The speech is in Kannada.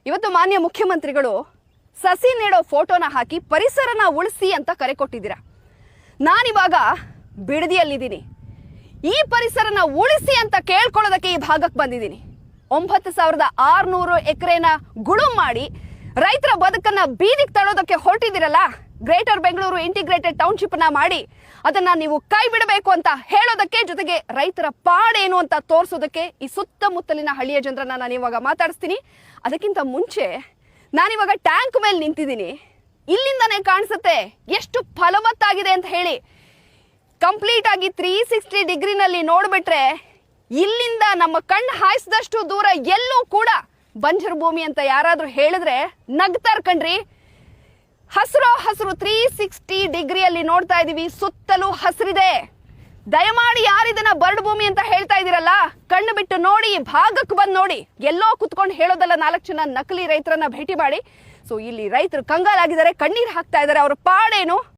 ಇವತ್ತು ಮಾನ್ಯ ಮುಖ್ಯಮಂತ್ರಿಗಳು ಸಸಿ ನೆಡೋ ಫೋಟೋನ ಹಾಕಿ ಪರಿಸರನ ಉಳಿಸಿ ಅಂತ ಕರೆ ಕೊಟ್ಟಿದ್ದೀರಾ. ನಾನಿವಾಗ ಬಿಡದಿಯಲ್ಲಿದ್ದೀನಿ. ಈ ಪರಿಸರನ ಉಳಿಸಿ ಅಂತ ಕೇಳ್ಕೊಳ್ಳೋದಕ್ಕೆ ಈ ಭಾಗಕ್ಕೆ ಬಂದಿದ್ದೀನಿ. 9600 ಎಕರೆನ ಗುಳುಂ ಮಾಡಿ ರೈತರ ಬದುಕನ್ನ ಬೀದಿಗೆ ತಳ್ಳೋದಕ್ಕೆ ಹೊರಟಿದ್ದೀರಲ್ಲ. ಗ್ರೇಟರ್ ಬೆಂಗಳೂರು ಇಂಟಿಗ್ರೇಟೆಡ್ ಟೌನ್ಶಿಪ್ ನ ಮಾಡಿ ಅದನ್ನ ನೀವು ಕೈ ಬಿಡಬೇಕು ಅಂತ ಹೇಳೋದಕ್ಕೆ, ಜೊತೆಗೆ ರೈತರ ಪಾಡೇನು ಅಂತ ತೋರಿಸೋದಕ್ಕೆ ಈ ಸುತ್ತಮುತ್ತಲಿನ ಹಳ್ಳಿಯ ಜನರನ್ನ ನಾನು ಇವಾಗ ಮಾತಾಡಿಸ್ತೀನಿ. ಅದಕ್ಕಿಂತ ಮುಂಚೆ ನಾನಿವಾಗ ಟ್ಯಾಂಕ್ ಮೇಲೆ ನಿಂತಿದ್ದೀನಿ. ಇಲ್ಲಿಂದಾನೇ ಕಾಣಿಸುತ್ತೆ ಎಷ್ಟು ಫಲವತ್ತಾಗಿದೆ ಅಂತ ಹೇಳಿ. ಕಂಪ್ಲೀಟ್ ಆಗಿ 360 ಡಿಗ್ರಿನಲ್ಲಿ ನೋಡ್ಬಿಟ್ರೆ ಇಲ್ಲಿಂದ ನಮ್ಮ ಕಣ್ಣು ಹಾಯಿಸಿದಷ್ಟು ದೂರ ಎಲ್ಲೂ ಕೂಡ ಬಂಜರು ಭೂಮಿ ಅಂತ ಯಾರಾದ್ರೂ ಹೇಳಿದ್ರೆ ನಗ್ತಾರ್ ಕಣ್ರಿ. ಹಸಿರೋ ಹಸಿರು 360 ಡಿಗ್ರಿಯಲ್ಲಿ ನೋಡ್ತಾ ಇದೀವಿ. ಸುತ್ತಲೂ ಹಸಿರಿದೆ. ದಯಮಾಡಿ ಯಾರಿದನ್ನ ಬರಡು ಭೂಮಿ ಅಂತ ಹೇಳ್ತಾ ಇದೀರಲ್ಲ, ಕಣ್ಣು ಬಿಟ್ಟು ನೋಡಿ, ಭಾಗಕ್ಕೆ ಬಂದು ನೋಡಿ. ಎಲ್ಲೋ ಕುತ್ಕೊಂಡು ಹೇಳೋದಲ್ಲ, 4 ಜನ ನಕಲಿ ರೈತರನ್ನ ಭೇಟಿ ಮಾಡಿ. ಸೊ ಇಲ್ಲಿ ರೈತರು ಕಂಗಾಲಾಗಿದ್ದಾರೆ, ಕಣ್ಣೀರು ಹಾಕ್ತಾ ಇದ್ದಾರೆ. ಅವ್ರ ಪಾಡೇನು